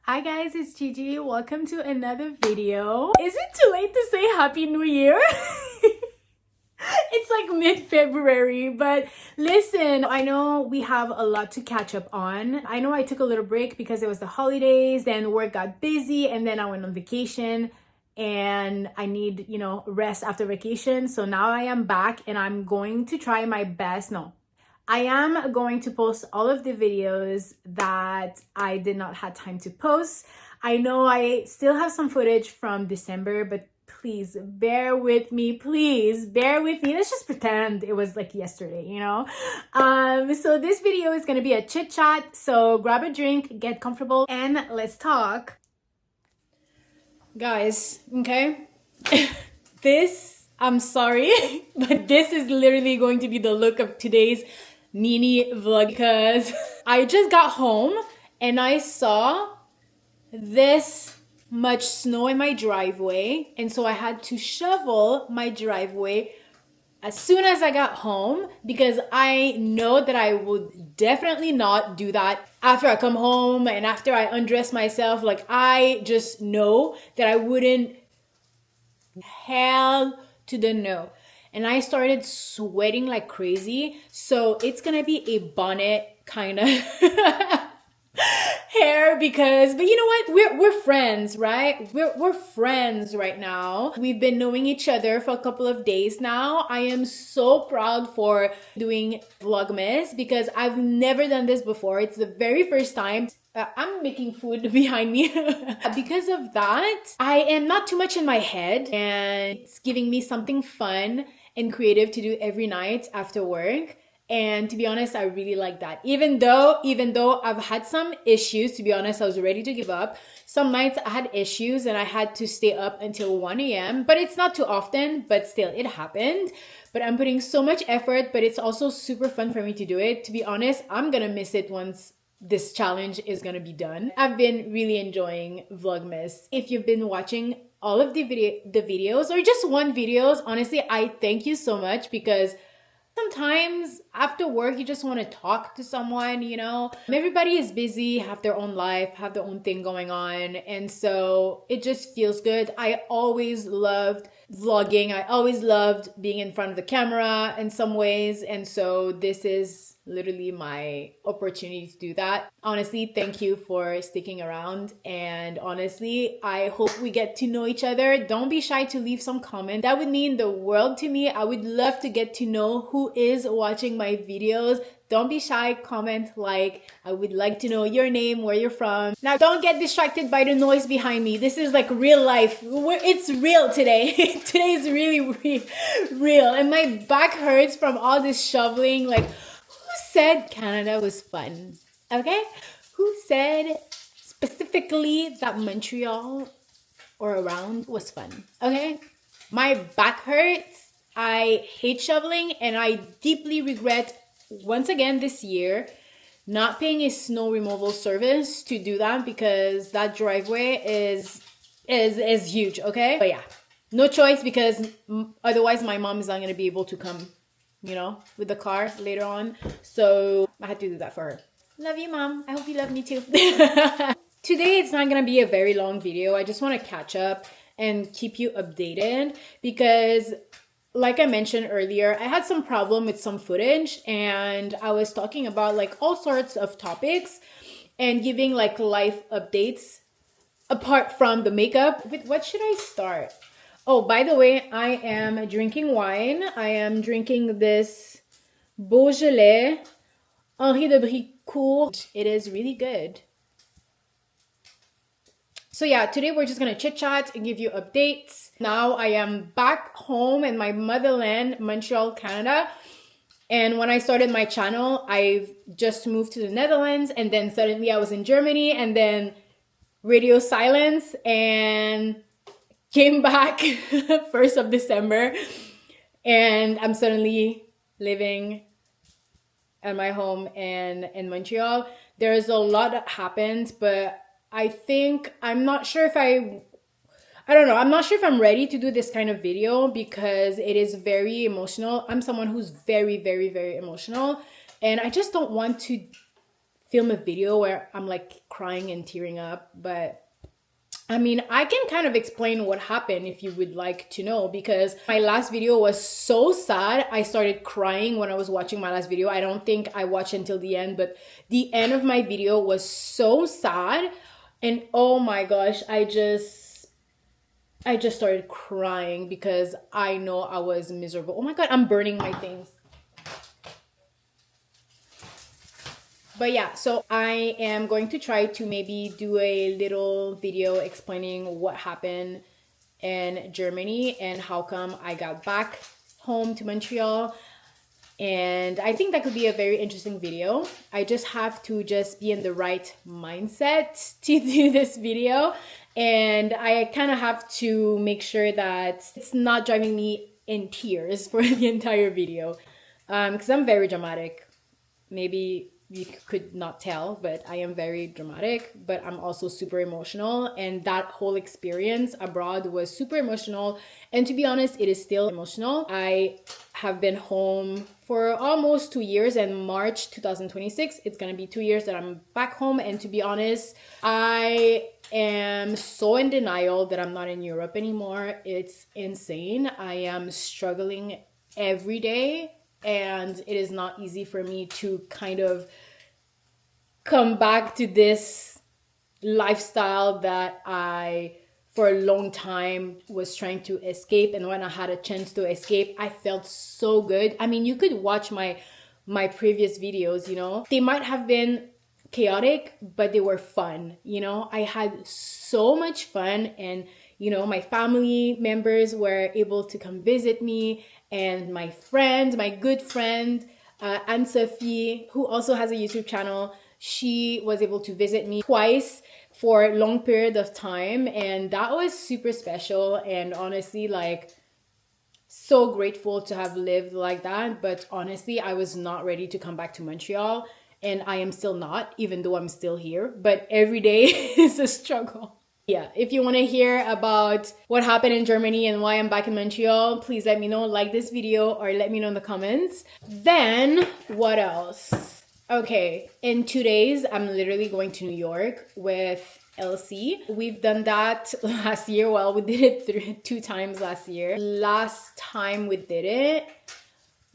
Hi guys, it's Gigi. Welcome to another video. Is it too late to say Happy New Year? It's like mid-February, but listen, I know we have a lot to catch up on. I know I took a little break because it was the holidays, then work got busy, and then I went on vacation and I need, rest after vacation. So now I am back and I'm going to try my best. No, I am going to post all of the videos that I did not have time to post. I know I still have some footage from December, but please bear with me. Please bear with me. Let's just pretend it was like yesterday, So this video is going to be a chit chat. So grab a drink, get comfortable, and let's talk. Guys, okay? I'm sorry, but this is literally going to be the look of today's mini vlog because I just got home and I saw this much snow in my driveway, and so I had to shovel my driveway as soon as I got home because I know that I would definitely not do that after I come home and after I undress myself. Like, I just know that I wouldn't. Hell to the no. And I started sweating like crazy. So it's gonna be a bonnet kind of hair because, but you know what? We're friends, right? We're friends right now. We've been knowing each other for a couple of days now. I am so proud for doing Vlogmas because I've never done this before. It's the very first time. I'm making food behind me. Because of that, I am not too much in my head and it's giving me something fun and creative to do every night after work. And to be honest, I really like that. Even though I've had some issues, to be honest, I was ready to give up. Some nights I had issues and I had to stay up until 1 a.m. But it's not too often, but still it happened. But I'm putting so much effort, but it's also super fun for me to do it. To be honest, I'm gonna miss it once this challenge is gonna be done. I've been really enjoying Vlogmas. If you've been watching all of the videos or just one videos, honestly, I thank you so much because sometimes after work, you just want to talk to someone, Everybody is busy, have their own life, have their own thing going on. And so it just feels good. I always loved vlogging. I always loved being in front of the camera in some ways. And so this is literally my opportunity to do that. Honestly, thank you for sticking around. And honestly, I hope we get to know each other. Don't be shy to leave some comment. That would mean the world to me. I would love to get to know who is watching my videos. Don't be shy, comment, like. I would like to know your name, where you're from. Now, don't get distracted by the noise behind me. This is like real life. It's real today. Today is really real. And my back hurts from all this shoveling. Like, who said Canada was fun? Okay? Who said specifically that Montreal or around was fun? Okay? My back hurts. I hate shoveling and I deeply regret once again this year not paying a snow removal service to do that because that driveway is huge, okay? But yeah, no choice because otherwise my mom is not going to be able to come, with the car later on. So I had to do that for her. Love you, Mom. I hope you love me too. Today it's not going to be a very long video. I just want to catch up and keep you updated because like I mentioned earlier, I had some problem with some footage and I was talking about like all sorts of topics and giving like life updates apart from the makeup. With what should I start? Oh, by the way, I am drinking wine. I am drinking this Beaujolais Henri de Bricourt. It is really good. So yeah, today we're just gonna chit chat and give you updates. Now I am back home in my motherland, Montreal, Canada. And when I started my channel, I've just moved to the Netherlands and then suddenly I was in Germany and then radio silence and came back 1st of December. And I'm suddenly living at my home in Montreal. There's a lot that happened, but I'm not sure if I'm not sure if I'm ready to do this kind of video because it is very emotional. I'm someone who's very, very, very emotional and I just don't want to film a video where I'm like crying and tearing up, but I mean, I can kind of explain what happened if you would like to know, because my last video was so sad. I started crying when I was watching my last video. I don't think I watched until the end, but the end of my video was so sad. And oh my gosh, I just started crying because I know I was miserable. Oh my God, I'm burning my things. But yeah, so I am going to try to maybe do a little video explaining what happened in Germany and how come I got back home to Montreal. And I think that could be a very interesting video. I just have to just be in the right mindset to do this video. And I kind of have to make sure that it's not driving me in tears for the entire video. Because I'm very dramatic. Maybe you could not tell, but I am very dramatic, but I'm also super emotional. And that whole experience abroad was super emotional. And to be honest, it is still emotional. I have been home for almost 2 years, and March 2026, it's gonna be 2 years that I'm back home. And to be honest, I am so in denial that I'm not in Europe anymore. It's insane. I am struggling every day. And it is not easy for me to kind of come back to this lifestyle that I, for a long time, was trying to escape. And when I had a chance to escape, I felt so good. I mean, you could watch my previous videos, you know. They might have been chaotic, but they were fun, you know. I had so much fun, and you know, my family members were able to come visit me, and my friend, my good friend, Anne-Sophie, who also has a YouTube channel, she was able to visit me twice for a long period of time, and that was super special. And honestly, like, so grateful to have lived like that. But honestly, I was not ready to come back to Montreal, and I am still not, even though I'm still here. But every day is a struggle. Yeah, if you want to hear about what happened in Germany and why I'm back in Montreal, please let me know, like this video, or let me know in the comments. Then, what else? Okay, in 2 days, I'm literally going to New York with Elsie. We've done that last year. Well, we did it 2 times last year. Last time we did it,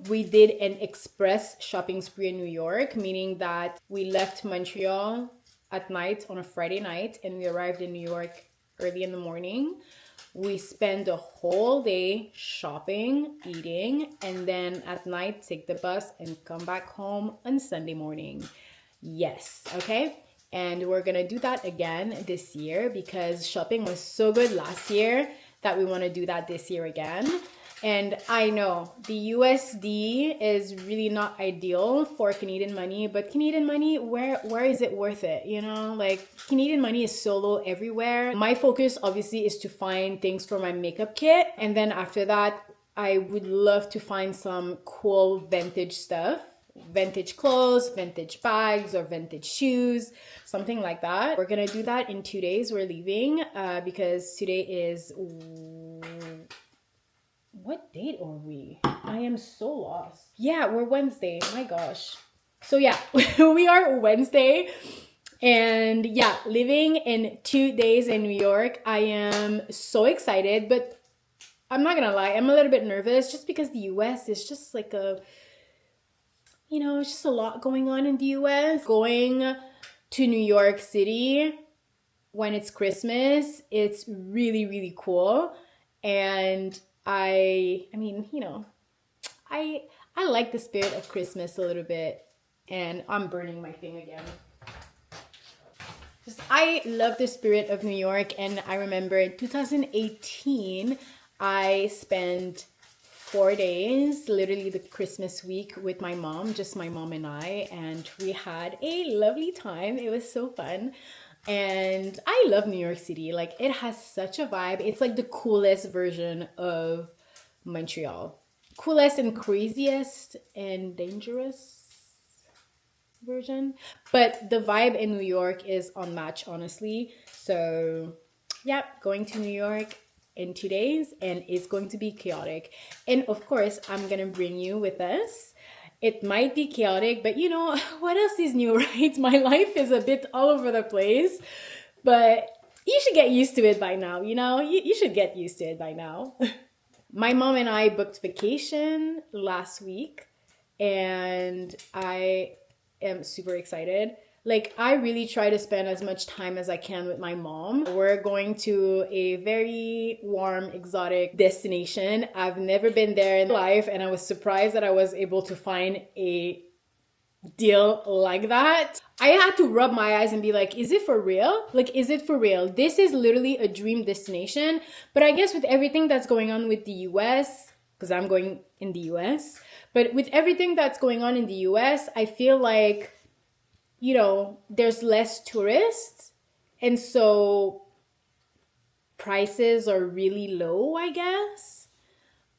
we did an express shopping spree in New York, meaning that we left Montreal at night on a Friday night, and we arrived in New York early in the morning. We spend the whole day shopping, eating, and then at night take the bus and come back home on Sunday morning. Yes, okay? And we're gonna do that again this year because shopping was so good last year that we wanna do that this year again. And I know the USD is really not ideal for Canadian money, but Canadian money, where is it worth it? You know, like Canadian money is so low everywhere. My focus obviously is to find things for my makeup kit. And then after that, I would love to find some cool vintage stuff. Vintage clothes, vintage bags, or vintage shoes, something like that. We're gonna do that in 2 days. We're leaving because today is... What date are we? I am so lost. Yeah, we're Wednesday. My gosh. So yeah, we are Wednesday. And yeah, living in 2 days in New York. I am so excited, but I'm not gonna lie, I'm a little bit nervous just because the US is just like a, you know, it's just a lot going on in the US. Going to New York City when it's Christmas, it's really, really cool. And I mean, you know, I like the spirit of Christmas a little bit, and I'm burning my thing again. Just, I love the spirit of New York, and I remember in 2018, I spent 4 days, literally the Christmas week, with my mom, just my mom and I, and we had a lovely time. It was so fun. And I love New York City. Like, it has such a vibe. It's like the coolest version of Montreal. Coolest and craziest and dangerous version. But the vibe in New York is unmatched, honestly. So, yeah, going to New York in 2 days, and it's going to be chaotic. And of course, I'm gonna bring you with us. It might be chaotic, but you know, what else is new, right? My life is a bit all over the place, but you should get used to it by now, you know? You should get used to it by now. My mom and I booked vacation last week, and I am super excited. Like, I really try to spend as much time as I can with my mom. We're going to a very warm, exotic destination. I've never been there in life, and I was surprised that I was able to find a deal like that. I had to rub my eyes and be like, is it for real? Like, is it for real? This is literally a dream destination. But I guess with everything that's going on with the US, because I'm going in the US, but with everything that's going on in the US, I feel like, you know, there's less tourists. And so prices are really low, I guess.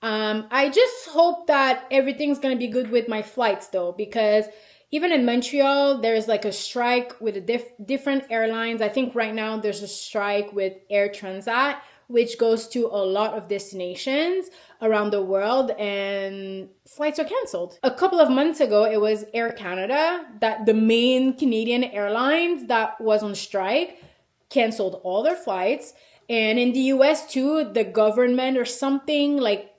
I just hope that everything's going to be good with my flights though, because even in Montreal, there's like a strike with different airlines. I think right now there's a strike with Air Transat, which goes to a lot of destinations around the world, and flights are canceled. A couple of months ago, it was Air Canada, that the main Canadian airlines that was on strike canceled all their flights. And in the US too, the government or something like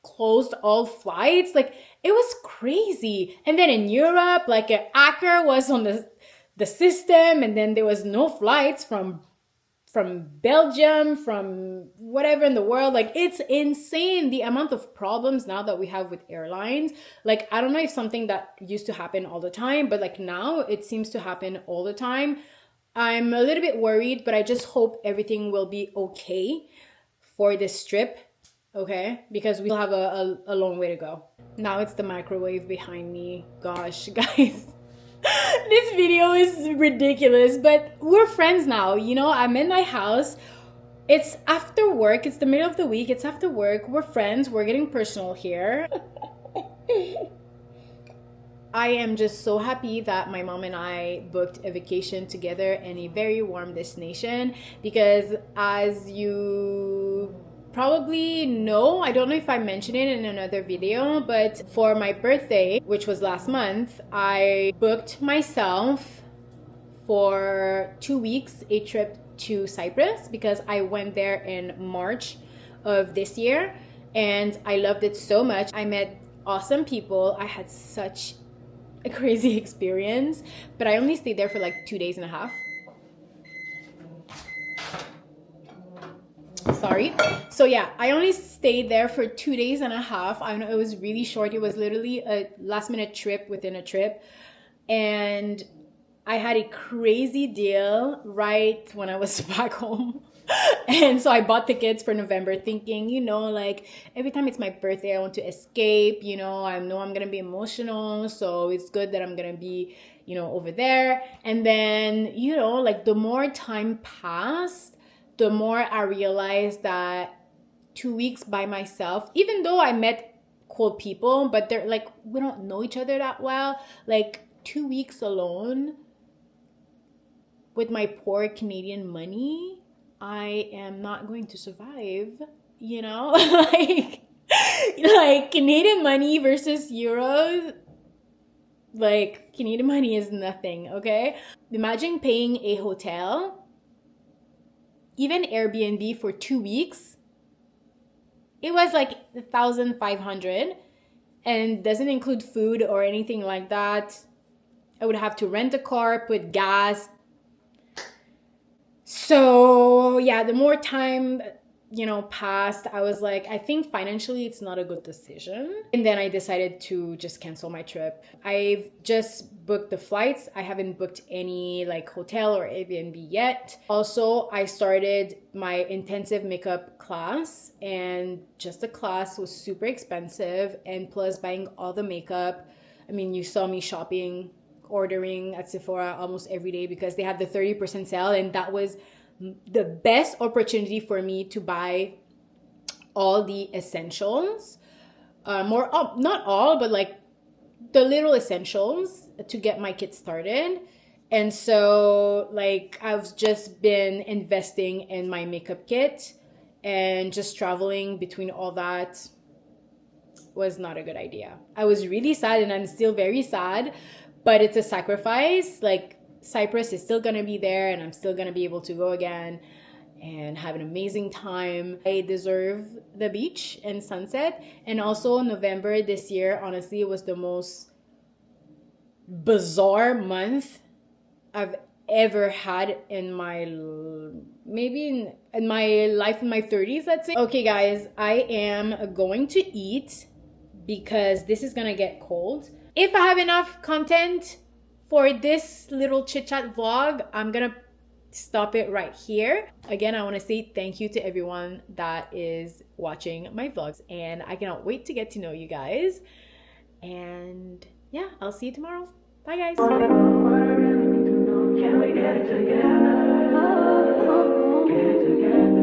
closed all flights. Like, it was crazy. And then in Europe, like an hacker was on the system, and then there was no flights from Belgium, from whatever in the world. Like, it's insane the amount of problems now that we have with airlines. Like, I don't know if something that used to happen all the time, but like now it seems to happen all the time. I'm a little bit worried, but I just hope everything will be okay for this trip. Okay, because we have a long way to go. Now it's the microwave behind me. Gosh, guys. This video is ridiculous, but we're friends now. You know, I'm in my house. It's after work. It's the middle of the week. It's after work. We're friends. We're getting personal here. I am just so happy that my mom and I booked a vacation together in a very warm destination, because as you probably know, I don't know if I mentioned it in another video, but for my birthday, which was last month, I booked myself for 2 weeks a trip to Cyprus, because I went there in March of this year and I loved it so much. I met awesome people. I had such a crazy experience, but I only stayed there for like 2 days and a half. Sorry. So yeah, I only stayed there for 2 days and a half. I know it was really short. It was literally a last minute trip within a trip. And I had a crazy deal right when I was back home. And so I bought tickets for November thinking, you know, like every time it's my birthday, I want to escape, you know I'm going to be emotional. So it's good that I'm going to be, you know, over there. And then, you know, like the more time passed, the more I realized that 2 weeks by myself, even though I met cool people, but they're like, we don't know each other that well. Like 2 weeks alone with my poor Canadian money, I am not going to survive, you know? like Canadian money versus euros, like Canadian money is nothing, okay? Imagine paying a hotel, even Airbnb, for 2 weeks. It was like 1,500 and doesn't include food or anything like that. I would have to rent a car, put gas. So yeah, the more time, you know, passed, I was like, I think financially it's not a good decision. And then I decided to just cancel my trip. I've just booked the flights. I haven't booked any like hotel or Airbnb yet. Also, I started my intensive makeup class, and just the class was super expensive, and plus buying all the makeup. I mean, you saw me shopping, ordering at Sephora almost every day because they had the 30% sale, and that was the best opportunity for me to buy all the essentials, not all, but like the little essentials to get my kit started. And so like I've just been investing in my makeup kit and just traveling between all that was not a good idea. I was really sad, and I'm still very sad, but it's a sacrifice. Like, Cyprus is still gonna be there, and I'm still gonna be able to go again and have an amazing time. I deserve the beach and sunset. And also November this year, honestly, it was the most bizarre month I've ever had in my, maybe in my life, in my 30s, let's say. Okay guys, I am going to eat because this is gonna get cold. If I have enough content for this little chit chat vlog, I'm gonna stop it right here. Again, I want to say thank you to everyone that is watching my vlogs, and I cannot wait to get to know you guys. And yeah, I'll see you tomorrow. Bye guys. Can we get together? Get together.